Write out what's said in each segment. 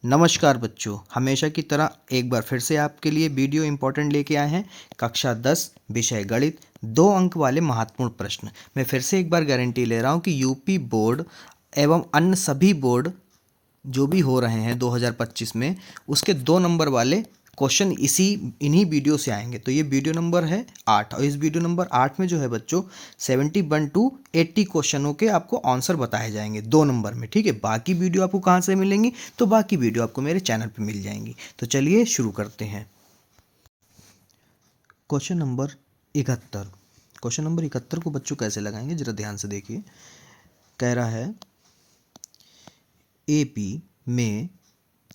नमस्कार बच्चों, हमेशा की तरह एक बार फिर से आपके लिए वीडियो इम्पोर्टेंट लेके आए हैं। कक्षा 10 विषय गणित 2 अंक वाले महत्वपूर्ण प्रश्न। मैं फिर से एक बार गारंटी ले रहा हूँ कि यूपी बोर्ड एवं अन्य सभी बोर्ड जो भी हो रहे हैं 2025 में, उसके 2 नंबर वाले क्वेश्चन इन्हीं वीडियो से आएंगे। तो ये वीडियो नंबर है 8 और इस वीडियो नंबर 8 में जो है बच्चों 71 टू 80 क्वेश्चनों के आपको आंसर बताए जाएंगे 2 नंबर में। ठीक है, बाकी वीडियो आपको कहाँ से मिलेंगी? तो बाकी वीडियो आपको मेरे चैनल पे मिल जाएंगी। तो चलिए शुरू करते हैं। Question number 71। क्वेश्चन नंबर 71 को बच्चों कैसे लगाएंगे जरा ध्यान से देखिए। कह रहा है AP में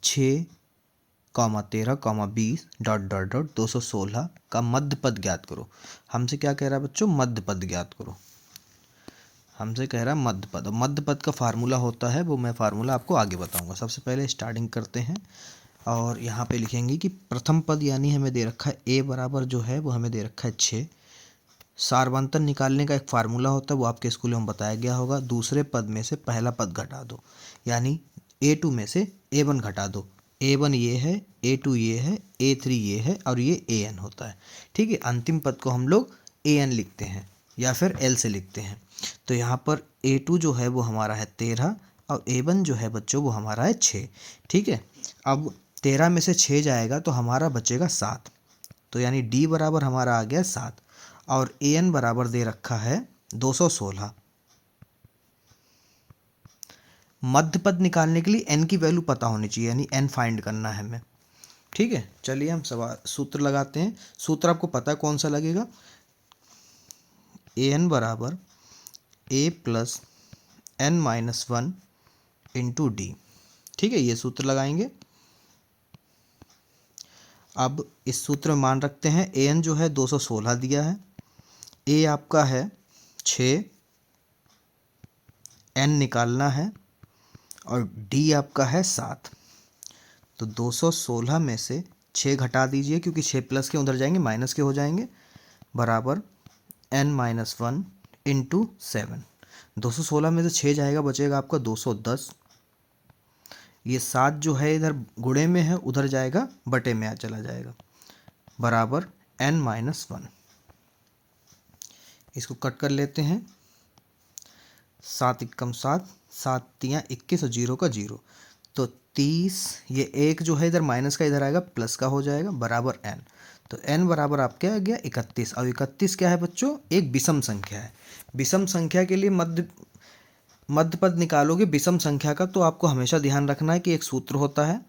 6, 13, 20 डॉट डॉट डॉट 216 का मध्य पद ज्ञात करो। हमसे क्या कह रहा है बच्चों? मध्य पद ज्ञात करो। हमसे कह रहा है मध्य पद। मध्य पद का फार्मूला होता है, वो मैं फार्मूला आपको आगे बताऊंगा। सबसे पहले स्टार्टिंग करते हैं और यहाँ पे लिखेंगे कि प्रथम पद यानी हमें दे रखा है a बराबर जो है वो हमें दे रखा है 6। सारवंतन निकालने का एक फार्मूला होता है, वो आपके स्कूल में बताया गया होगा। दूसरे पद में से पहला पद घटा दो, यानी A2 में से A1 घटा दो। A1 ये है, A2 ये है, A3 ये है और ये AN होता है। ठीक है, अंतिम पद को हम लोग AN लिखते हैं या फिर L से लिखते हैं। तो यहाँ पर A2 जो है वो हमारा है 13 और A1 जो है बच्चों वो हमारा है 6। ठीक है, अब 13 में से 6 जाएगा तो हमारा बचेगा 7। तो यानी D बराबर हमारा आ गया 7 और AN बराबर दे रखा है 216। मध्य पद निकालने के लिए n की वैल्यू पता होनी चाहिए, यानी n फाइंड करना है हमें। ठीक है, चलिए हम सवाल सूत्र लगाते हैं। सूत्र आपको पता है कौन सा लगेगा? AN बराबर A plus n-1 into D। ठीक है, ये सूत्र लगाएंगे। अब इस सूत्र में मान रखते हैं AN जो है 216 दिया है, A आपका है 6, n निकालना है और D आपका है 7। तो 216 में से 6 घटा दीजिए, क्योंकि 6 प्लस के उधर जाएंगे माइनस के हो जाएंगे, बराबर n-1 इंटू 7। 216 में से 6 जाएगा, बचेगा आपका 210। ये 7 जो है इधर गुणे में है, उधर जाएगा बटे में चला जाएगा, बराबर n-1। इसको कट कर लेते हैं। 7 एकम 7, 7 तियाँ 21 और 0 का 0, तो 30। ये 1 जो है इधर माइनस का इधर आएगा, प्लस का हो जाएगा, बराबर n। तो n बराबर आपके आ गया 31। और 31 क्या है बच्चों? एक विषम संख्या है। विषम संख्या के लिए मध्य पद निकालोगे विषम संख्या का, तो आपको हमेशा ध्यान रखना है कि एक सूत्र होता है।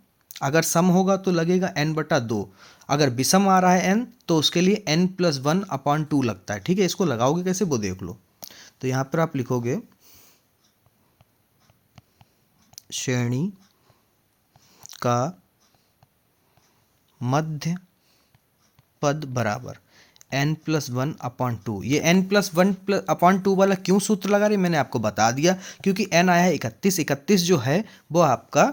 अगर सम होगा तो लगेगा n/2। अगर विषम आ रहा है n तो उसके लिए n+1/2 लगता है। ठीक है, इसको लगाओगे कैसे वो देख लो। तो यहाँ पर आप लिखोगे श्रेणी का मध्य पद बराबर n+1/2। ये n+1/2 वाला क्यों सूत्र लगा रहे मैंने आपको बता दिया, क्योंकि n आया है 31। 31 जो है वो आपका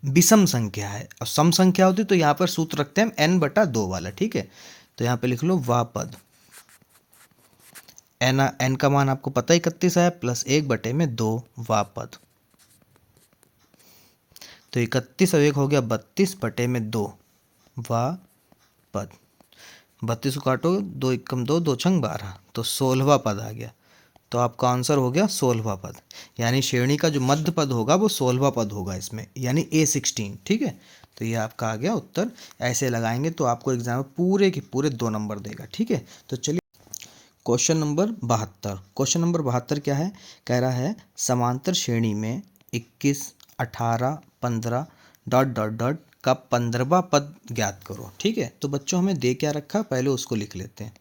विषम संख्या है और सम संख्या होती तो यहाँ पर सूत्र रखते हैं n/2 वाला। ठीक है, तो यहाँ पे लिख लो वा पद। n का मान आपको पता 31 है, प्लस 1/2 वा पद। तो 31 और 1 हो गया 32/2 वा पद। 32 को काटो, 2 एकम 2, 2 छंग 12, तो 16वां पद आ गया। तो आपका आंसर हो गया 16वां पद, यानी श्रेणी का जो मध्य पद होगा वो 16वां पद होगा इसमें, यानी A16। ठीक है, तो ये आपका आ गया उत्तर। ऐसे लगाएंगे तो आपको एग्जाम में पूरे के पूरे 2 नंबर देगा। ठीक है, तो चलिए क्वेश्चन नंबर 72। क्वेश्चन नंबर 72 क्या है? कह रहा है समांतर श्रेणी में 21, 18, 15 डॉट डॉट डॉट का 15वां पद ज्ञात करो। ठीक है, तो बच्चों हमें दे क्या रखा, पहले उसको लिख लेते हैं।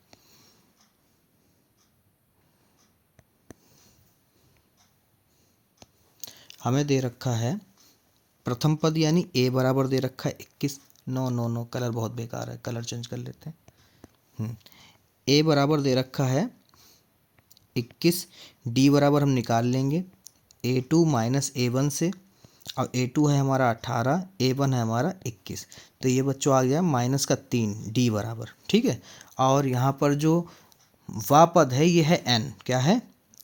हमें दे रखा है प्रथम पद यानी A बराबर दे रखा है 21। नो कलर बहुत बेकार है, कलर चेंज कर लेते हैं। A बराबर दे रखा है 21, D बराबर हम निकाल लेंगे A2 माइनस A1 से, और A2 है हमारा 18, A1 है हमारा 21। तो ये बच्चों आ गया माइनस का 3 D बराबर। ठीक है, और यहाँ पर जो वा पद है ये है n। क्या है?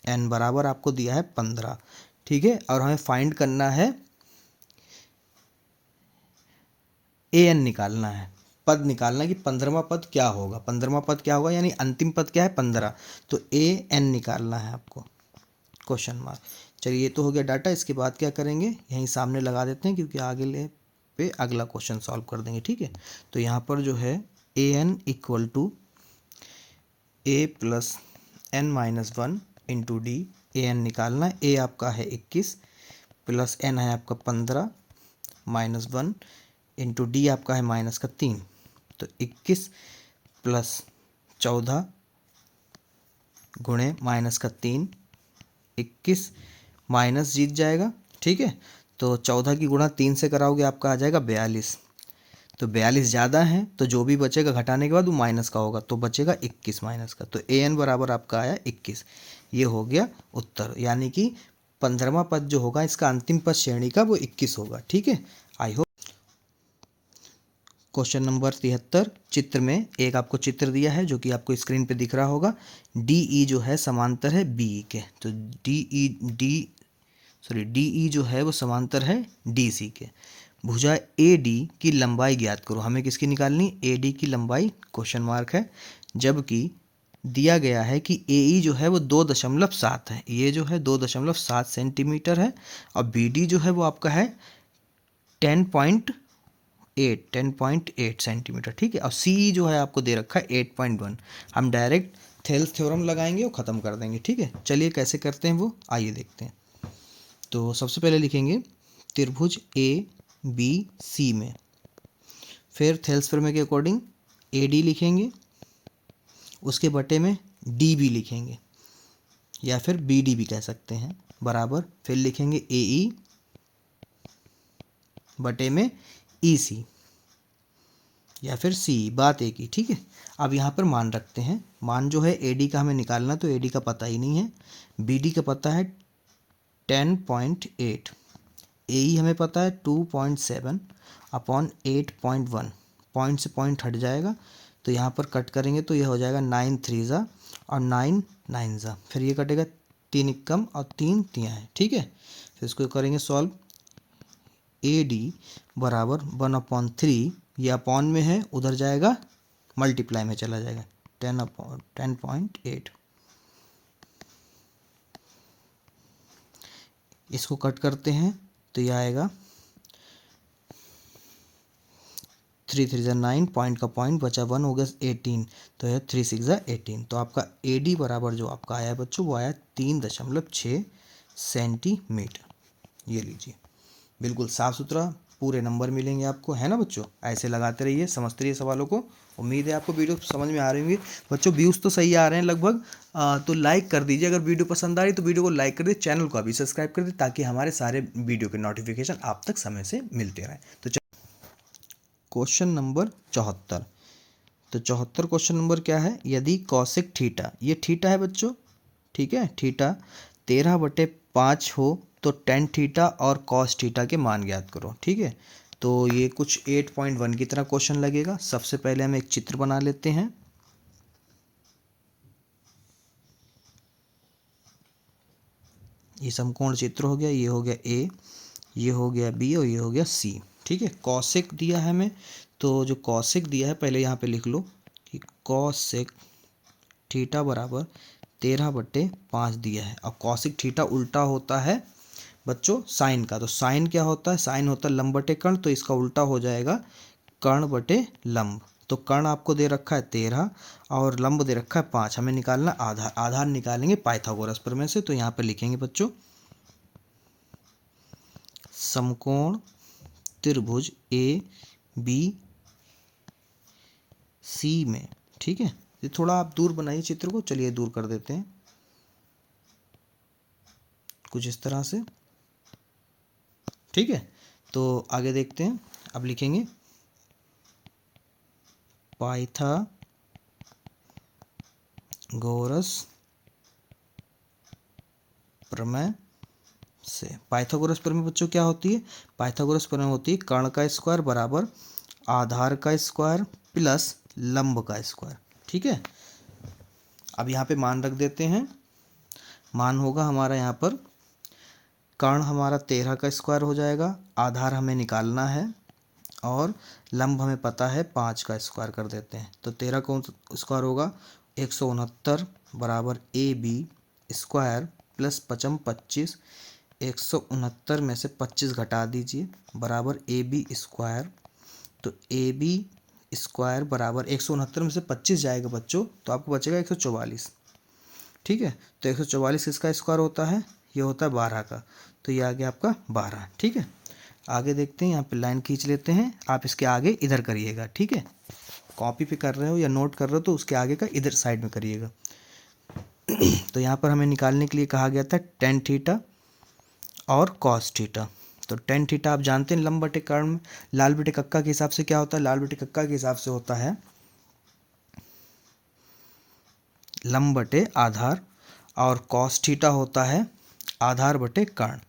n बराबर आपको दिया है 15। ठीक है, और हमें फाइंड करना है ए एन निकालना है, पद निकालना है कि 15वां पद क्या होगा, 15वां पद क्या होगा, यानी अंतिम पद क्या है 15, तो ए एन निकालना है आपको, क्वेश्चन मार्क। चलिए ये तो हो गया डाटा। इसके बाद क्या करेंगे, यहीं सामने लगा देते हैं क्योंकि आगे ले पे अगला क्वेश्चन सॉल्व कर देंगे, ठीक है। तो यहाँ पर जो है A N equal to A plus N minus one into D, A N निकालना है, ए आपका है 21 प्लस एन है आपका 15 माइनस वन इंटू डी आपका है माइनस का 3, तो 21 प्लस 14 गुणे माइनस का 3, 21 माइनस जीत जाएगा, ठीक है। तो 14 की गुणा 3 से कराओगे आपका आ जाएगा 42, तो 42 ज़्यादा है तो जो भी बचेगा घटाने के बाद वो माइनस का होगा, तो बचेगा 21 माइनस का, तो ए एन बराबर आपका आया 21। ये हो गया उत्तर, यानी कि 15वां पद जो होगा इसका अंतिम पद श्रेणी का वो 21 होगा, ठीक है। I hope. क्वेश्चन नंबर 73, चित्र में एक आपको चित्र दिया है जो कि आपको स्क्रीन पे दिख रहा होगा। डी ई जो है समांतर है बी ई के, तो डी ई जो है वो समांतर है डी सी के। भुजा ए डी की लंबाई ज्ञात करो, हमें किसकी निकालनी, ए डी की लंबाई, क्वेश्चन मार्क है। जबकि दिया गया है कि ए ई जो है वो 2.7 है, ये जो है 2.7 सेंटीमीटर है, और बी डी जो है वो आपका है 10.8 सेंटीमीटर, ठीक है। और सी ई जो है आपको दे रखा है 8.1। हम डायरेक्ट थेल्स थ्योरम लगाएंगे और ख़त्म कर देंगे, ठीक है। चलिए कैसे करते हैं वो आइए देखते हैं। तो सबसे पहले लिखेंगे त्रिभुज ए बी सी में, फिर थेल्स प्रमेय के अकॉर्डिंग ए डी लिखेंगे, उसके बटे में डी बी लिखेंगे या फिर बी डी भी कह सकते हैं, बराबर फिर लिखेंगे ए ई बटे में ई सी या फिर सी, बात एक ही, ठीक है। अब यहाँ पर मान रखते हैं, मान जो है ए डी का हमें निकालना, तो ए डी का पता ही नहीं है, बी डी का पता है 10.8, ए ई हमें पता है 2.7 अपॉन 8.1, पॉइंट से पॉइंट हट जाएगा, तो यहाँ पर कट करेंगे तो यह हो जाएगा 9 3 ज़ा और 9 9 ज़ा, फिर ये कटेगा 3 एकम और 3 तियाँ है, ठीक है। फिर इसको करेंगे सॉल्व, ए डी बराबर 1/3, ये अपॉन में है उधर जाएगा मल्टीप्लाई में चला जाएगा, 10.8। इसको कट करते हैं तो यह आएगा 3 3 ज़ा 9, पॉइंट का पॉइंट बचा 1 हो गया 18, तो यह 3 6 ज़ा 18। तो आपका ए डी बराबर जो आपका आया है बच्चों वो आया 3.6 सेंटीमीटर। ये लीजिए, बिल्कुल साफ़ सुथरा पूरे नंबर मिलेंगे आपको, है ना बच्चों। ऐसे लगाते रहिए, समझते रहिए सवालों को। उम्मीद है आपको वीडियो समझ में आ रही होंगी बच्चों। व्यूज़ तो सही आ रहे हैं लगभग, तो लाइक कर दीजिए, अगर वीडियो पसंद आ रही तो वीडियो को लाइक कर दीजिए, चैनल को अभी सब्सक्राइब कर दीजिए ताकि हमारे सारे वीडियो के नोटिफिकेशन आप तक समय से मिलते रहें। तो क्वेश्चन नंबर 74, तो 74 क्वेश्चन नंबर क्या है, यदि कौशिक थीटा, ये थीटा है बच्चों, ठीक है, थीटा 13/5 हो तो टेन थीटा और कॉस थीटा के मान ज्ञात करो, ठीक है। तो ये कुछ 8.1 की तरह क्वेश्चन लगेगा। सबसे पहले हम एक चित्र बना लेते हैं, ये समकोण चित्र हो गया, ये हो गया ए, ये हो गया बी और ये हो गया सी, ठीक है। कौशिक दिया है हमें, तो जो कौशिक दिया है पहले यहाँ पे लिख लो कि कौशिक थीटा बराबर 13/5 दिया है, और कौशिक थीटा उल्टा होता है बच्चों साइन का। तो साइन क्या होता है, साइन होता है लंब बटे कर्ण, तो इसका उल्टा हो जाएगा कर्ण बटे लंब। तो कर्ण आपको दे रखा है 13 और लंब दे रखा है 5, हमें निकालना आधार, आधार निकालेंगे पाइथागोरस प्रमेय से। तो यहाँ पे लिखेंगे बच्चों समकोण त्रिभुज ए बी सी में, ठीक है। ये थोड़ा आप दूर बनाइए चित्र को, चलिए दूर कर देते हैं कुछ इस तरह से, ठीक है। तो आगे देखते हैं, अब लिखेंगे पाइथागोरस प्रमेय से। पाइथागोरस प्रमेय बच्चों क्या होती है, पाइथागोरस प्रमेय होती है कर्ण का स्क्वायर बराबर आधार का स्क्वायर प्लस लंब का स्क्वायर, ठीक है। अब यहाँ पे मान रख देते हैं, मान होगा हमारा यहाँ पर कर्ण हमारा 13 का स्क्वायर हो जाएगा, आधार हमें निकालना है और लंब हमें पता है 5 का स्क्वायर कर देते हैं। तो 13 कौन स्क्वायर होगा, 169 बराबर ए बी स्क्वायर प्लस 55 25, 169 में से 25 घटा दीजिए बराबर ए बी स्क्वायर। तो ए बी स्क्वायर बराबर 169 में से 25 जाएगा बच्चों, तो आपको बचेगा 144। ठीक है, तो 144 किसका स्क्वायर होता है, ये होता है 12 का, तो ये आ गया आपका 12। ठीक है, आगे देखते हैं, यहाँ पे लाइन खींच लेते हैं, आप इसके आगे इधर करिएगा। ठीक है, कॉपी पे कर रहे हो या नोट कर रहे हो तो उसके आगे का इधर साइड में करिएगा। तो यहाँ पर हमें निकालने के लिए कहा गया था टेन थीटा और कॉस थीटा। तो टेन थीटा आप जानते हैं लंब बटे कर्ण में लाल बटे कक्का के हिसाब से क्या होता है, लाल बटे कक्का के हिसाब से होता है लंब बटे आधार, और कॉस थीटा होता है आधार बटे कर्ण।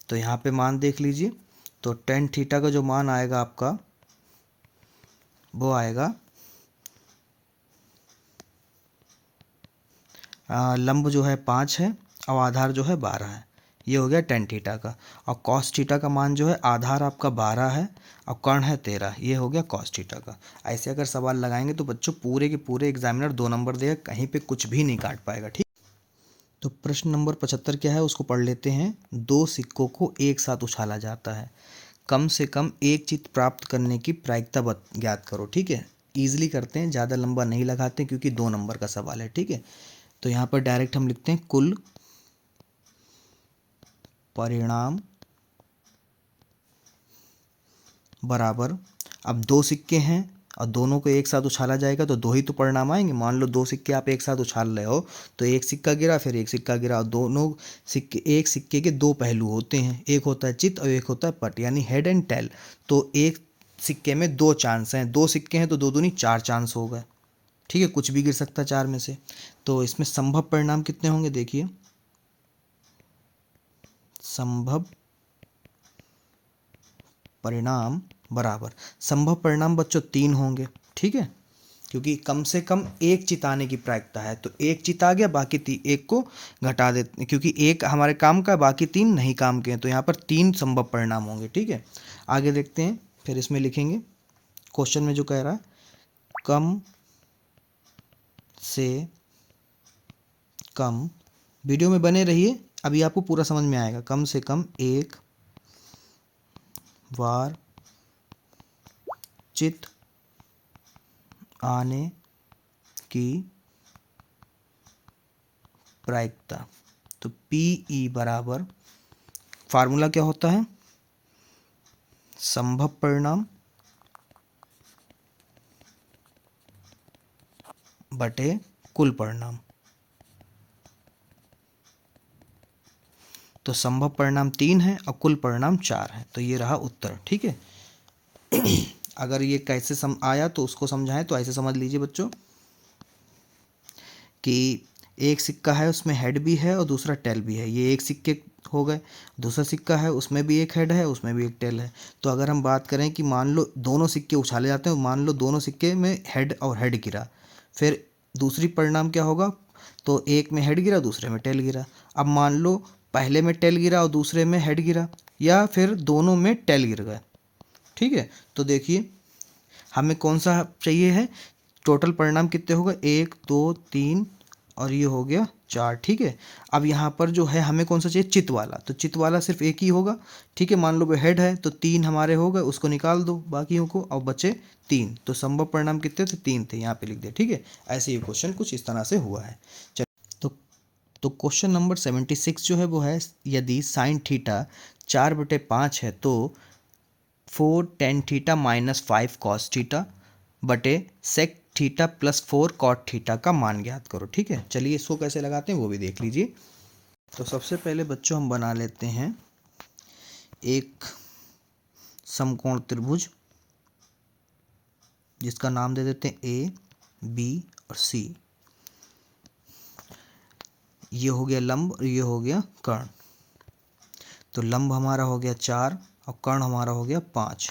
तो यहाँ पे मान देख लीजिए, तो टेन थीटा का जो मान आएगा आपका वो आएगा लंब जो है 5 है और आधार जो है 12 है, ये हो गया टेन थीटा का। और कॉस थीटा का मान जो है आधार आपका 12 है और कर्ण है 13, ये हो गया कॉस थीटा का। ऐसे अगर सवाल लगाएंगे तो बच्चों पूरे के पूरे एग्जामिनर 2 नंबर देगा, कहीं पे कुछ भी नहीं काट पाएगा। ठीक, तो प्रश्न नंबर 75 क्या है उसको पढ़ लेते हैं। 2 सिक्कों को एक साथ उछाला जाता है, कम से कम एक चित्त प्राप्त करने की प्रायिकता ज्ञात करो। ठीक है, ईजिली करते हैं, ज़्यादा लंबा नहीं लगाते क्योंकि 2 नंबर का सवाल है। ठीक है, तो यहाँ पर डायरेक्ट हम लिखते हैं कुल परिणाम बराबर, अब 2 सिक्के हैं और दोनों को एक साथ उछाला जाएगा तो 2 ही तो परिणाम आएंगे। मान लो 2 सिक्के आप एक साथ उछाल रहे हो तो एक सिक्का गिरा फिर एक सिक्का गिरा, और दोनों सिक्के, एक सिक्के के 2 पहलू होते हैं, एक होता है चित और एक होता है पट, यानी हेड एंड टेल। तो एक सिक्के में 2 चांस हैं, 2 सिक्के हैं तो 2 दूनी 4 चांस हो गए। ठीक है, कुछ भी गिर सकता है 4 में से। तो इसमें संभव परिणाम कितने होंगे, देखिए संभव परिणाम बराबर, संभव परिणाम बच्चों 3 होंगे। ठीक है, क्योंकि कम से कम एक चित आने की प्रायिकता है, तो एक चित आ गया, बाकी एक को घटा देते, क्योंकि एक हमारे काम का बाकी 3 नहीं काम के हैं, तो यहाँ पर 3 संभव परिणाम होंगे। ठीक है, आगे देखते हैं, फिर इसमें लिखेंगे क्वेश्चन में जो कह रहा है कम से कम, वीडियो में बने रहिए अभी आपको पूरा समझ में आएगा, कम से कम एक बार चित आने की प्रायिकता। तो PE बराबर, फार्मूला क्या होता है, संभव परिणाम बटे कुल परिणाम। तो संभव परिणाम 3 है और कुल परिणाम 4 है, तो ये रहा उत्तर। ठीक है, अगर ये कैसे आया तो उसको समझाएं, तो ऐसे समझ लीजिए बच्चों कि एक सिक्का है उसमें हेड भी है और दूसरा टेल भी है, ये एक सिक्के हो गए, दूसरा सिक्का है उसमें भी एक हेड है उसमें भी एक टेल है। तो अगर हम बात करें कि मान लो दोनों सिक्के उछाले जाते हैं, मान लो दोनों सिक्के में हेड और हेड गिरा, फिर दूसरी परिणाम क्या होगा, तो एक में हेड गिरा दूसरे में टेल गिरा। अब मान लो पहले में टेल गिरा और दूसरे में हेड गिरा, या फिर दोनों में टेल गिर गए। ठीक है, तो देखिए हमें कौन सा चाहिए है, टोटल परिणाम कितने हो गए, 1 2 3 और ये हो गया 4। ठीक है, अब यहाँ पर जो है हमें कौन सा चाहिए, चित वाला, तो चित वाला सिर्फ एक ही होगा। ठीक है, मान लो हेड है तो 3 हमारे हो गए, उसको निकाल दो बाकियों को, और बचे 3, तो संभव परिणाम कितने थे, 3 थे, यहाँ पे लिख दिया। ठीक है, ऐसे ये क्वेश्चन कुछ इस तरह से हुआ है। तो क्वेश्चन नंबर 76 जो है वो है, यदि साइन थीटा 4/5 है तो 4 tan theta minus 5 cos theta बटे sec theta plus 4 cot theta का मान ज्ञात करो। ठीक है, चलिए इसको कैसे लगाते हैं वो भी देख लीजिए। तो सबसे पहले बच्चों हम बना लेते हैं एक समकोण त्रिभुज, जिसका नाम दे देते हैं A, B और C। ये हो गया लंब और ये हो गया कर्ण। तो लंब हमारा हो गया 4 और कर्ण हमारा हो गया 5।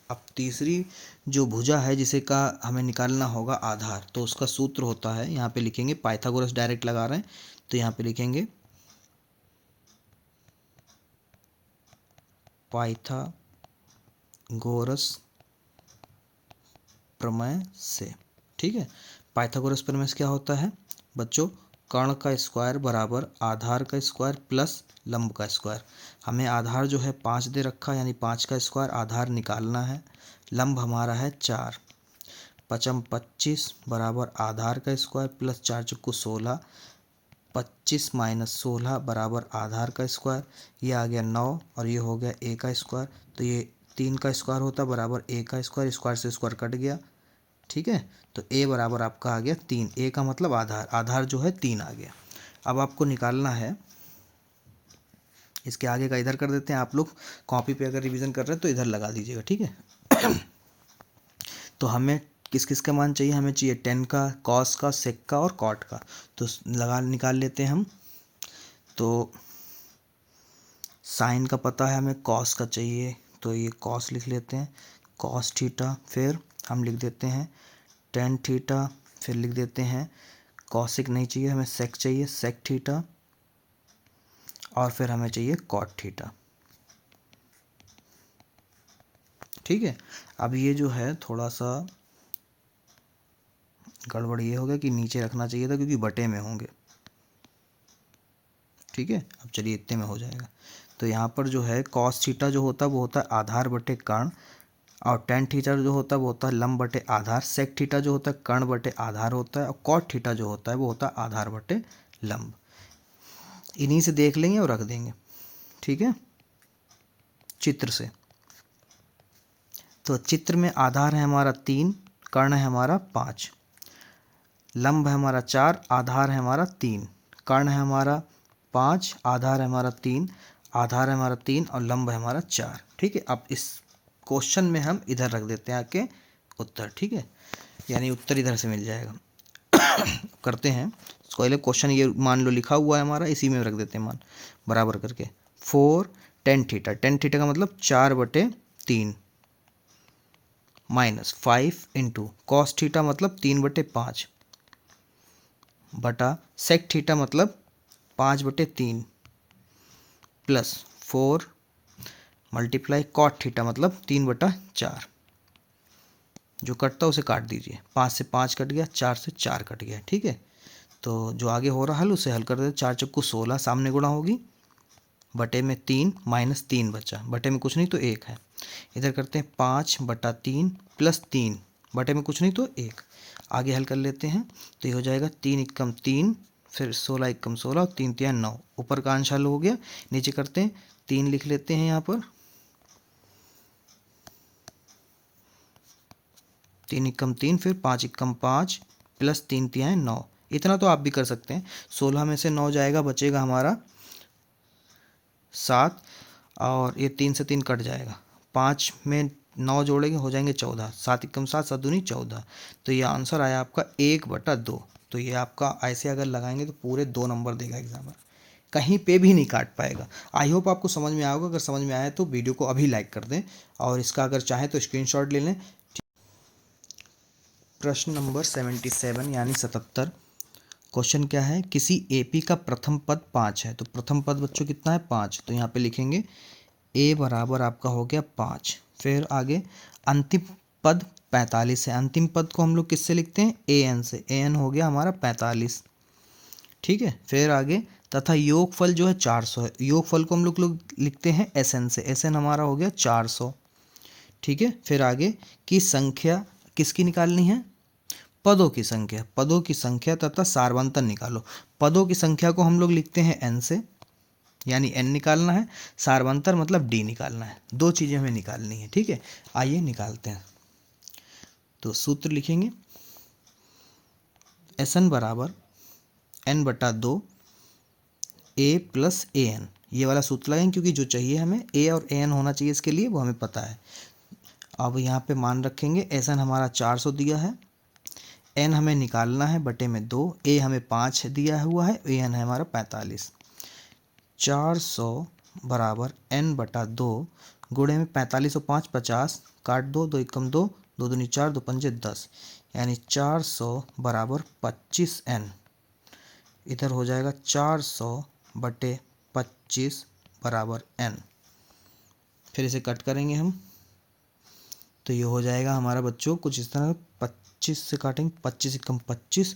अब तीसरी जो भुजा है जिसे का हमें निकालना होगा आधार, तो उसका सूत्र होता है, यहाँ पे लिखेंगे, पाइथागोरस डायरेक्ट लगा रहे हैं तो यहाँ पे लिखेंगे पाइथागोरस प्रमेय से। ठीक है, पाइथागोरस प्रमेय से क्या होता है बच्चों, कर्ण का स्क्वायर बराबर आधार का स्क्वायर प्लस लंब का स्क्वायर। हमें आधार जो है 5 दे रखा है, यानी 5 का स्क्वायर आधार निकालना है। लंब हमारा है 4, पचम 25 बराबर आधार का स्क्वायर प्लस 4 चुक्कू 16, 25 माइनस 16 बराबर आधार का स्क्वायर, ये आ गया 9 और ये हो गया a का स्क्वायर। तो ये 3 का स्क्वायर होता बराबर a का स्क्वायर, स्क्वायर से स्क्वायर कट गया। ठीक है, तो a बराबर आपका आ गया 3, a का मतलब आधार, आधार जो है 3 आ गया। अब आपको निकालना है, इसके आगे का इधर कर देते हैं। आप लोग कॉपी पे अगर रिवीजन कर रहे हैं तो इधर लगा दीजिएगा। ठीक है तो हमें किस किस का मान चाहिए, हमें चाहिए टेन का, कॉस का, सेक का और कॉट का। तो लगा निकाल लेते हैं हम। तो साइन का पता है, हमें कॉस का चाहिए, तो ये कॉस लिख लेते हैं, कॉस थीटा। फिर हम लिख देते हैं टेन थीटा, फिर लिख देते हैं कॉसिक नहीं चाहिए, हमें सेक चाहिए, सेक थीटा, और फिर हमें चाहिए कॉट थीटा। ठीक है, अब ये जो है थोड़ा सा गड़बड़ ये हो गया कि नीचे रखना चाहिए था क्योंकि बटे में होंगे। ठीक है, अब चलिए इतने में हो जाएगा। तो यहाँ पर जो है कॉस थीटा जो होता है वो होता है आधार बटे कर्ण, और टेन थीटा जो होता है वो होता है लंब बटे आधार, सेक थीटा जो होता है कर्ण बटे आधार होता है, और कॉट थीटा जो होता है वो होता है आधार बटे लंब। इन्हीं से देख लेंगे और रख देंगे। ठीक है, चित्र से। तो चित्र में आधार है हमारा 3, कर्ण है हमारा 5, लंब है हमारा 4, आधार है हमारा 3, कर्ण है हमारा 5, आधार है हमारा 3, आधार है हमारा 3 और लंब है हमारा 4। ठीक है, अब इस क्वेश्चन में हम इधर रख देते हैं आके उत्तर। ठीक है, यानी उत्तर इधर से मिल जाएगा। करते हैं पहले क्वेश्चन, ये मान लो लिखा हुआ है हमारा, इसी में रख देते हैं मान बराबर करके 4 टेन थीटा, टेन थीटा का मतलब 4/3 माइनस 5 इंटू कॉस थीटा मतलब 3/5 बटा सेक थीटा मतलब 5/3 प्लस 4 मल्टीप्लाई कॉट थीटा मतलब 3/4। जो कटता है उसे काट दीजिए, 5 से 5 कट गया, 4 से 4 कट गया। ठीक है, तो जो आगे हो रहा हल उसे हल कर देते। 4 चक्कू 16 सामने गुणा होगी, बटे में 3 माइनस 3 बचा, बटे में कुछ नहीं तो 1 है। इधर करते हैं 5/3 प्लस 3 बटे में कुछ नहीं तो 1। आगे हल कर लेते हैं, तो ये हो जाएगा 3 एकम 3, फिर 16 एकम 16 और 3 3 9। ऊपर का अंश हल हो गया, नीचे करते हैं 3 लिख लेते हैं यहाँ पर, 3 एकम 3, फिर 5 एकम 5 प्लस 3 3 9। इतना तो आप भी कर सकते हैं। 16 में से 9 जाएगा, बचेगा हमारा 7, और ये 3 से 3 कट जाएगा, 5 में 9 जोड़ेंगे हो जाएंगे 14, 7 एकम 7, 7 दूनी 14। तो ये आंसर आया आपका 1/2। तो ये आपका ऐसे अगर लगाएंगे तो पूरे 2 नंबर देगा एग्जामर, कहीं पे भी नहीं काट पाएगा। आई होप आपको समझ में आया होगा। अगर समझ में आया तो वीडियो को अभी लाइक कर दें, और इसका अगर चाहें तो स्क्रीनशॉट ले लें। प्रश्न नंबर 77 यानी 77। क्वेश्चन क्या है, किसी एपी का प्रथम पद 5 है। तो प्रथम पद बच्चों कितना है, 5। तो यहाँ पे लिखेंगे ए बराबर आपका हो गया 5। फिर आगे अंतिम पद 45 है। अंतिम पद को हम लोग किससे लिखते हैं, ए एन से। ए एन हो गया हमारा 45। ठीक है, फिर आगे तथा योगफल जो है 400 है। योगफल को हम लोग लिखते हैं एस एन से। एस एन हमारा हो गया 400। ठीक है, फिर आगे की संख्या किसकी निकालनी है, पदों की संख्या। पदों की संख्या तथा सार्वंतर निकालो। पदों की संख्या को हम लोग लिखते हैं एन से, यानी एन निकालना है, सार्वंतर मतलब डी निकालना है। दो चीज़ें हमें निकालनी है। ठीक है, आइए निकालते हैं। तो सूत्र लिखेंगे, एस एन बराबर n/2 A plus A N. ये वाला सूत्र लगाएंगे क्योंकि जो चाहिए हमें ए और ए एन होना चाहिए, इसके लिए वो हमें पता है। अब यहाँ पे मान रखेंगे, एस एन हमारा 400 दिया है, एन हमें निकालना है बटे में 2, ए हमें 5 दिया हुआ है, ए एन है हमारा 45। 400 बराबर n/2 गुणे में 45 और 5 50, काट दो, 2 एकम 2, 2 दूनी 4, 2 पंजे 10, यानी 400 बराबर 25n। इधर हो जाएगा 400/25 बराबर n। फिर इसे कट करेंगे हम, तो ये हो जाएगा हमारा बच्चों कुछ इस तरह 25 से काटेंगे, 25 कम 25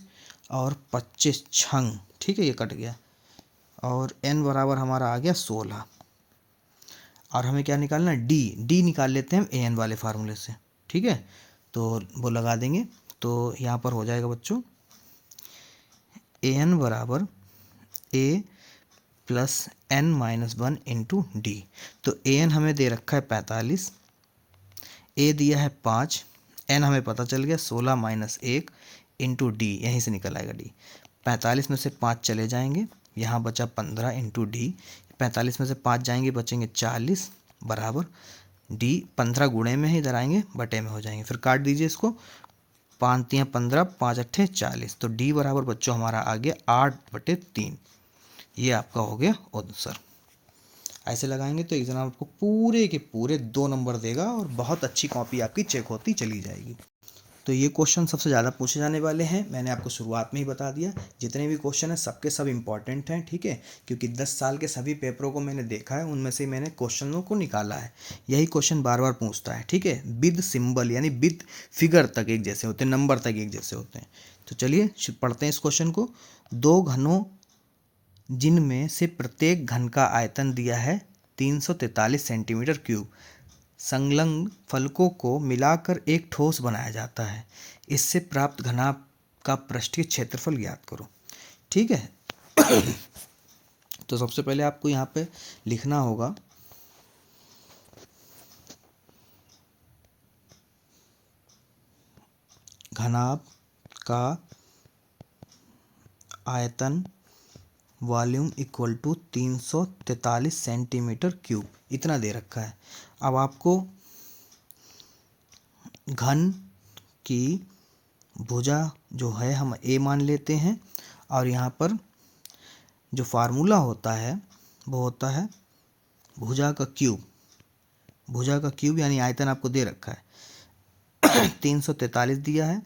और 25 छंग, ठीक है, ये कट गया और n बराबर हमारा आ गया 16। और हमें क्या निकालना है, डी निकाल लेते हैं हम an वाले फार्मूले से, ठीक है। तो वो लगा देंगे, तो यहाँ पर हो जाएगा बच्चों an बराबर a plus n-1 into D. तो an हमें दे रखा है 45, a दिया है 5, n हमें पता चल गया 16 माइनस 1 इंटू डी, यहीं से निकल आएगा डी। 45 में से 5 चले जाएंगे, यहाँ बचा 15 इंटू डी। 45 में से 5 जाएंगे, बचेंगे 40 बराबर डी। 15 गुणे में ही इधर आएंगे, बटे में हो जाएंगे, फिर काट दीजिए इसको। 5 तियाँ 15, 5 अट्ठे 40। तो डी बराबर बच्चों हमारा आ गया 8/3। ये आपका हो गया आंसर। ऐसे लगाएंगे तो एग्जाम आपको पूरे के पूरे 2 नंबर देगा और बहुत अच्छी कॉपी आपकी चेक होती चली जाएगी। तो ये क्वेश्चन सबसे ज़्यादा पूछे जाने वाले हैं, मैंने आपको शुरुआत में ही बता दिया। जितने भी क्वेश्चन हैं सबके सब इम्पॉर्टेंट हैं, ठीक है, क्योंकि 10 साल के सभी पेपरों को मैंने देखा है, उनमें से मैंने क्वेश्चनों को निकाला है। यही क्वेश्चन बार बार पूछता है, ठीक है, विद सिंबल यानी विद फिगर तक एक जैसे होते हैं, नंबर तक एक जैसे होते हैं। तो चलिए पढ़ते हैं इस क्वेश्चन को। 2 घनों जिनमें से प्रत्येक घन का आयतन दिया है 343 सेंटीमीटर क्यूब, संलग्न फलकों को मिलाकर एक ठोस बनाया जाता है, इससे प्राप्त घनाभ का पृष्ठीय क्षेत्रफल ज्ञात करो, ठीक है। तो सबसे पहले आपको यहाँ पे लिखना होगा घनाभ का आयतन volume equal to 343 centimetre cube, इतना दे रखा है। अब आपको घन की भुजा जो है हम a मान लेते हैं, और यहाँ पर जो फार्मूला होता है वो होता है भुजा का क्यूब। भुजा का क्यूब यानी आयतन आपको दे रखा है 343 दिया है,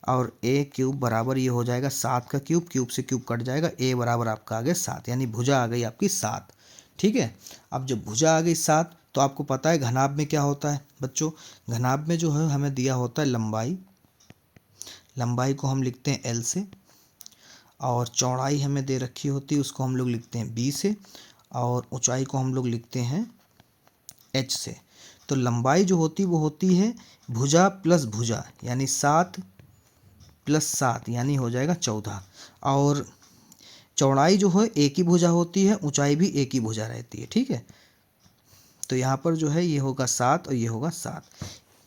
और a क्यूब बराबर ये हो जाएगा 7 का क्यूब, क्यूब से क्यूब कट जाएगा, a बराबर आपका आ गया 7, यानी भुजा आ गई आपकी 7, ठीक है। अब जब भुजा आ गई 7 तो आपको पता है घनाभ में क्या होता है बच्चों, घनाभ में जो है हमें दिया होता है लंबाई। लंबाई को हम लिखते हैं l से, और चौड़ाई हमें दे रखी होती है उसको हम लोग लिखते हैं b से, और ऊंचाई को हम लोग लिखते हैं h से। तो लंबाई जो होती वो होती है भुजा प्लस भुजा, यानी 7 प्लस 7 यानी हो जाएगा 14, और चौड़ाई जो है एक ही भुजा होती है, ऊंचाई भी एक ही भुजा रहती है, ठीक है। तो यहाँ पर जो है ये होगा 7 और ये होगा 7।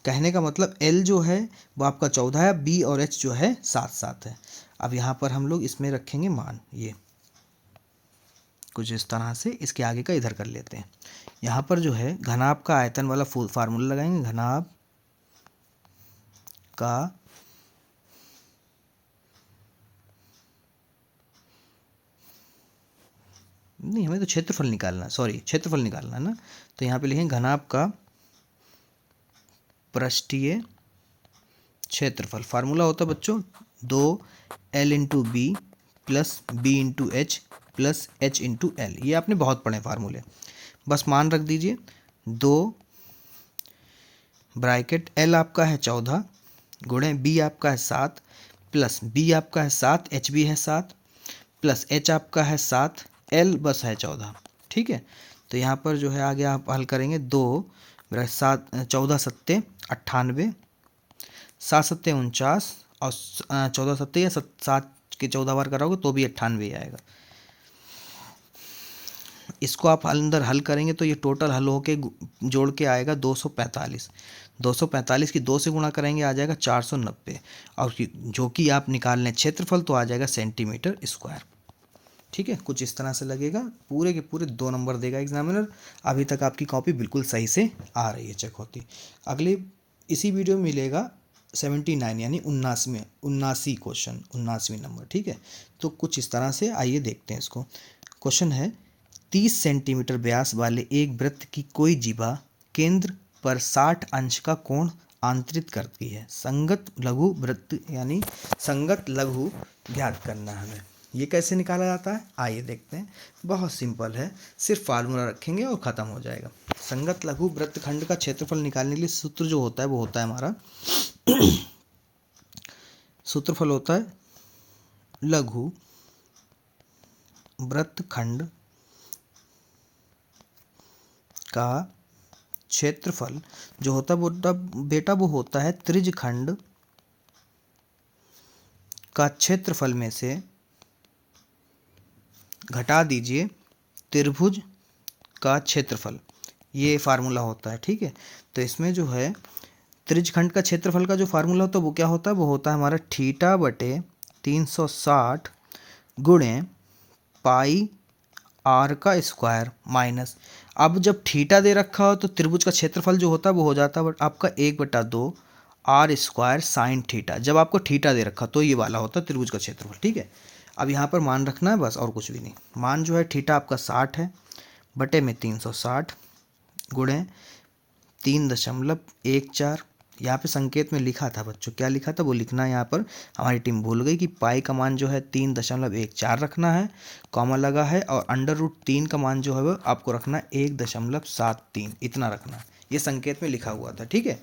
कहने का मतलब L जो है वो आपका 14 है, B और H जो है 7 है। अब यहाँ पर हम लोग इसमें रखेंगे मान, ये कुछ इस तरह से, इसके आगे का इधर कर लेते हैं। यहाँ पर जो है घनाभ का आयतन वाला फुल फार्मूला लगाएंगे। घनाभ का नहीं, हमें तो क्षेत्रफल निकालना, सॉरी क्षेत्रफल निकालना है ना। तो यहाँ पे लिखेंगे घनाभ का पृष्ठीय क्षेत्रफल। फार्मूला होता है बच्चों 2L into B plus B into H plus H into L. ये आपने बहुत पढ़े फार्मूले, बस मान रख दीजिए। 2 ब्रैकेट L आपका है 14 गुणे B आपका है 7 प्लस B आपका है 7, H भी है 7 प्लस H आपका है 7, L बस है 14, ठीक है। तो यहाँ पर जो है आगे आप हल करेंगे 2 7 14 सत्ते 98, 7 सत्ते 49, और 14 सत्ते या 7 के 14 बार कराओगे तो भी 98 आएगा। इसको आप अंदर हल करेंगे तो ये टोटल हल होके जोड़ के आएगा 245। 245 की 2 से गुणा करेंगे आ जाएगा 490, और जो कि आप निकाल लें क्षेत्रफल तो आ जाएगा सेंटीमीटर स्क्वायर, ठीक है। कुछ इस तरह से लगेगा, पूरे के पूरे 2 नंबर देगा एग्जामिनर। अभी तक आपकी कॉपी बिल्कुल सही से आ रही है, चेक होती। अगले इसी वीडियो में मिलेगा 79 यानी 79 क्वेश्चन, 79 नंबर, ठीक है। तो कुछ इस तरह से आइए देखते हैं इसको। क्वेश्चन है 30 सेंटीमीटर व्यास वाले एक वृत्त की कोई जीवा केंद्र पर 60 अंश का कोण आंतरित करती है, संगत लघु वृत्त यानी संगत लघु ज्ञात करना है हमें। ये कैसे निकाला जाता है आइए देखते हैं। बहुत सिंपल है, सिर्फ फार्मूला रखेंगे और ख़त्म हो जाएगा। संगत लघु वृत्तखंड का क्षेत्रफल निकालने के लिए सूत्र जो होता है वो होता है हमारा सूत्रफल होता है लघु वृत्तखंड का क्षेत्रफल जो होता है वो बेटा वो होता है त्रिज्यखंड का क्षेत्रफल में से घटा दीजिए त्रिभुज का क्षेत्रफल। ये फार्मूला होता है, ठीक है। तो इसमें जो है त्रिज्यखंड का क्षेत्रफल का जो फार्मूला होता है वो क्या होता है, वो होता है हमारा थीटा बटे 360 गुणे पाई आर का स्क्वायर माइनस, अब जब थीटा दे रखा हो तो त्रिभुज का क्षेत्रफल जो होता है वो हो जाता है आपका 1/2 आर स्क्वायर साइन थीटा। जब आपको थीटा दे रखा तो ये वाला होता है त्रिभुज का क्षेत्रफल, ठीक है। अब यहाँ पर मान रखना है बस, और कुछ भी नहीं। मान जो है थीटा आपका 60 है बटे में 360 गुणे 3.14। यहाँ पे संकेत में लिखा था बच्चों, क्या लिखा था वो लिखना है यहाँ पर। हमारी टीम भूल गई कि पाई का मान जो है 3.14 रखना है, कॉमा लगा है, और √3 का मान जो है वो आपको रखना है 1.73, इतना रखना है। ये संकेत में लिखा हुआ था, ठीक है।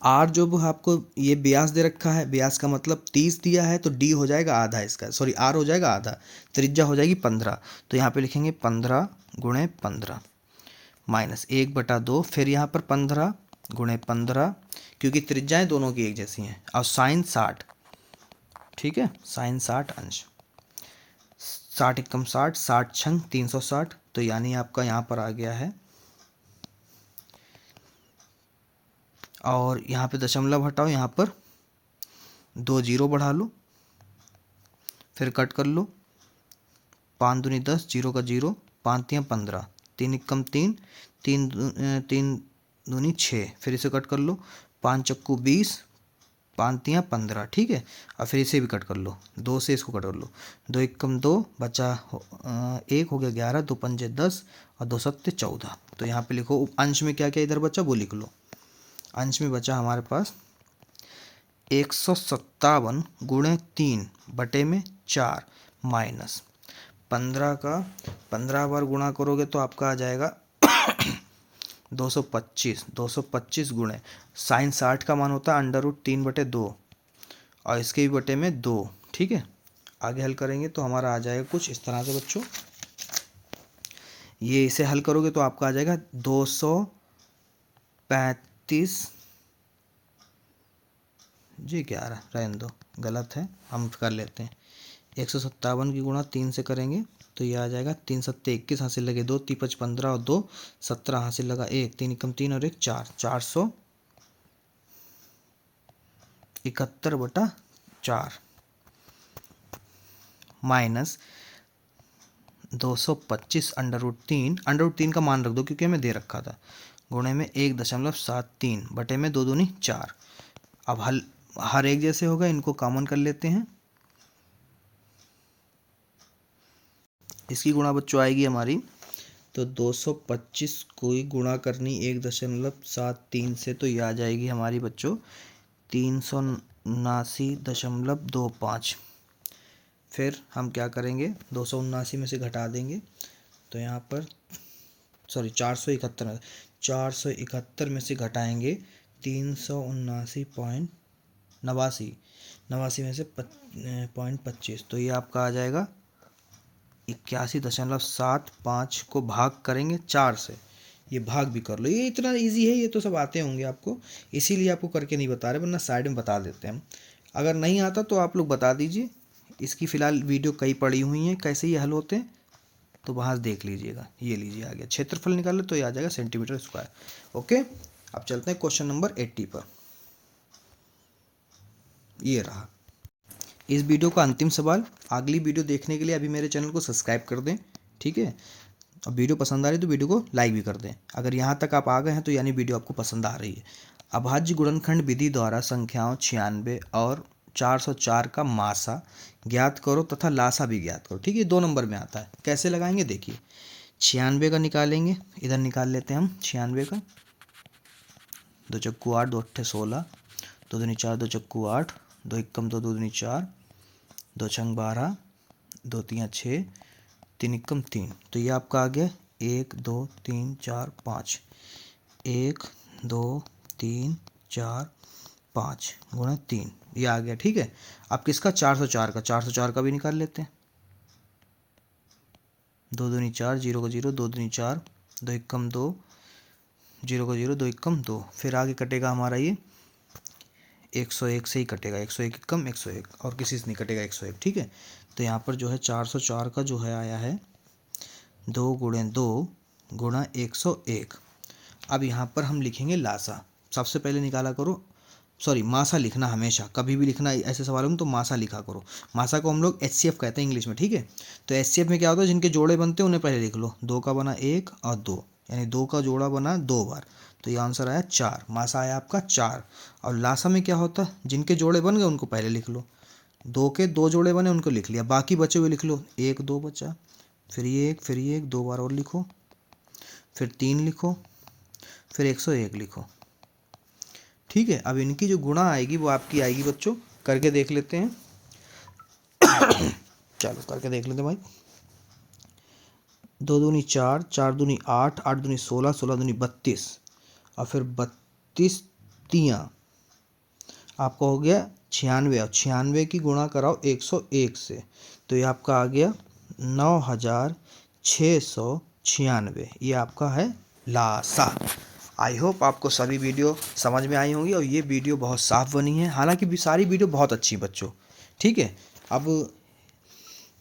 आर जो आपको ये व्यास दे रखा है, व्यास का मतलब 30 दिया है, तो डी हो जाएगा आधा इसका, सॉरी आर हो जाएगा आधा, त्रिज्या हो जाएगी 15। तो यहाँ पे लिखेंगे 15 गुणे 15 माइनस 1/2, फिर यहाँ पर 15 गुणे 15, क्योंकि त्रिज्याएँ दोनों की एक जैसी हैं, और साइन 60, ठीक है, साइन 60 अंश, 60 एकम 60, 60 छंग 360, तो यानी आपका यहाँ पर आ गया है, और यहाँ पे दशमलव हटाओ, यहाँ पर 2 जीरो बढ़ा लो, फिर कट कर लो, 5 दूनी 10, जीरो का जीरो, 5 तियां 15, 3 एकम 3, 3 दूनी 6, फिर इसे कट कर लो, 5 चक्कू 20, 5 तियां 15, ठीक है। और फिर इसे भी कट कर लो, 2 से इसको कट कर लो, 2 एकम 2 बचा 1 हो गया 11, 2 पंजे 10 और 2 सत्ते 14। तो यहाँ पे लिखो अंश में क्या क्या इधर बचा वो लिख लो। अंश में बचा हमारे पास 157 गुणे 3 बटे में 4 माइनस 15 का 15 बार गुणा करोगे तो आपका आ जाएगा 225 गुणे साइन 60 का मान होता है √3/2 और इसके भी बटे में 2, ठीक है। आगे हल करेंगे तो हमारा आ जाएगा कुछ इस तरह से बच्चों, ये इसे हल करोगे तो आपका आ जाएगा 235 जी, क्या आ रहा रहने दो, गलत है, हम कर लेते हैं। 157 की गुणा 3 से करेंगे तो ये आ जाएगा 3 सत्ते 21, हासिल लगे 2, 3 5 15 और 2 17, हासिल लगा 1, 3 एकम 3 और 1 4, 471/4 माइनस 225 √3 का मान रख दो क्योंकि हमें दे रखा था, गुणे में 1.73 बटे में 2 दूनी 4। अब हल हर एक जैसे होगा, इनको कॉमन कर लेते हैं। इसकी गुणा बच्चों आएगी हमारी, तो 225 को ही गुणा करनी 1.73 से, तो ये आ जाएगी हमारी बच्चों 379.25। फिर हम क्या करेंगे, 279 में से घटा देंगे तो यहाँ पर सॉरी 471 में से घटाएंगे 379.89 में से 0.25, तो ये आपका आ जाएगा 81.75 को भाग करेंगे 4 से, ये भाग भी कर लो, ये इतना इजी है, ये तो सब आते होंगे आपको, इसीलिए आपको करके नहीं बता रहे, वरना साइड में बता देते हैं हम। अगर नहीं आता तो आप लोग बता दीजिए, इसकी फ़िलहाल वीडियो कई पड़ी हुई हैं कैसे ये हल होते हैं, तो वहाँ से देख लीजिएगा। ये लीजिए आ गया, क्षेत्रफल निकाले तो ये आ जाएगा सेंटीमीटर स्क्वायर। ओके, अब चलते हैं क्वेश्चन नंबर 80 पर। ये रहा इस वीडियो का अंतिम सवाल। अगली वीडियो देखने के लिए अभी मेरे चैनल को सब्सक्राइब कर दें, ठीक है। और वीडियो पसंद आ रही है तो वीडियो को लाइक भी कर दें। अगर यहाँ तक आप आ गए हैं तो यानी वीडियो आपको पसंद आ रही है। अभाज्य गुणनखंड विधि द्वारा संख्याओं 96 और 404 का मासा ज्ञात करो तथा लासा भी ज्ञात करो, ठीक है। 2 नंबर में आता है, कैसे लगाएंगे देखिए। 96 का निकालेंगे, इधर निकाल लेते हैं हम 96 का, 2 चक्कू 8, 2 अट्ठे 16, 2 दूनी 4, 2 चक्कू 8, 2 एकम 2, 2 दूनी 4, 2 छंग 12, 2 तियां 6, 3 एकम 3, तो ये आपका आ गया 1 2 3 4 5, 1 2 3 4 5 गुणा 3, ये आ गया। ठीक है, अब किसका 404 का भी निकाल लेते हैं। 2 दूनी 4, 0 का 0, 2 दूनी 4, 2 एकम 2, 0 का 0, 2 एकम 2, फिर आगे कटेगा हमारा ये 101 से ही कटेगा, 101 एकम 101, और किसी से नहीं कटेगा 101। ठीक है, तो यहाँ पर जो है 404 का जो है आया है 2 गुणे 2 गुणा 101। अब यहाँ पर हम लिखेंगे लासा। सबसे पहले निकाला करो, सॉरी मासा लिखना, हमेशा कभी भी लिखना ऐसे सवालों में तो मासा लिखा करो। मासा को हम लोग HCF कहते हैं इंग्लिश में। ठीक है, तो HCF में क्या होता है, जिनके जोड़े बनते हैं उन्हें पहले लिख लो। 2 का बना 1 और 2, यानी 2 का जोड़ा बना 2 बार, तो ये आंसर आया 4। मासा आया आपका 4। और लासा में क्या होता है, जिनके जोड़े बन गए उनको पहले लिख लो। 2 के 2 जोड़े बने उनको लिख लिया, बाकी बचे हुए लिख लो। 1 2 बचा, फिर ये 1, फिर ये 1, 2 बार और लिखो, फिर 3 लिखो, फिर 101 लिखो। ठीक है, अब इनकी जो गुणा आएगी वो आपकी आएगी बच्चों, करके देख लेते हैं। चलो करके देख लेते हैं भाई। 2 दूनी 4, 4 दूनी 8, 8 दूनी 16, 16 दूनी 32, और फिर 32 तियाँ आपका हो गया 96, और 96 की गुणा कराओ 101 से, तो ये आपका आ गया 9696, ये आपका है लासा। आई होप आपको सभी वीडियो समझ में आई होंगी, और ये वीडियो बहुत साफ़ बनी है, हालांकि सारी वीडियो बहुत अच्छी बच्चों। ठीक है, अब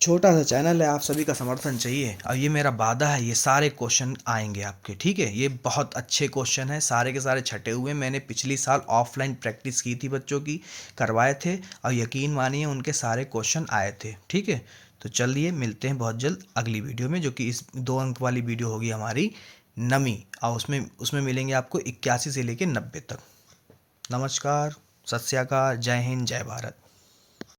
छोटा सा चैनल है, आप सभी का समर्थन चाहिए, और ये मेरा वादा है, ये सारे क्वेश्चन आएंगे आपके। ठीक है, ये बहुत अच्छे क्वेश्चन हैं, सारे के सारे छटे हुए। मैंने पिछली साल ऑफलाइन प्रैक्टिस की थी, बच्चों की करवाए थे, और यकीन मानिए उनके सारे क्वेश्चन आए थे। ठीक है, तो चलिए मिलते हैं बहुत जल्द अगली वीडियो में, जो कि इस 2 अंक वाली वीडियो होगी हमारी नमी, और उसमें मिलेंगे आपको 81 से लेकर 90 तक। नमस्कार, सत श्री अकाल, जय हिंद, जय भारत।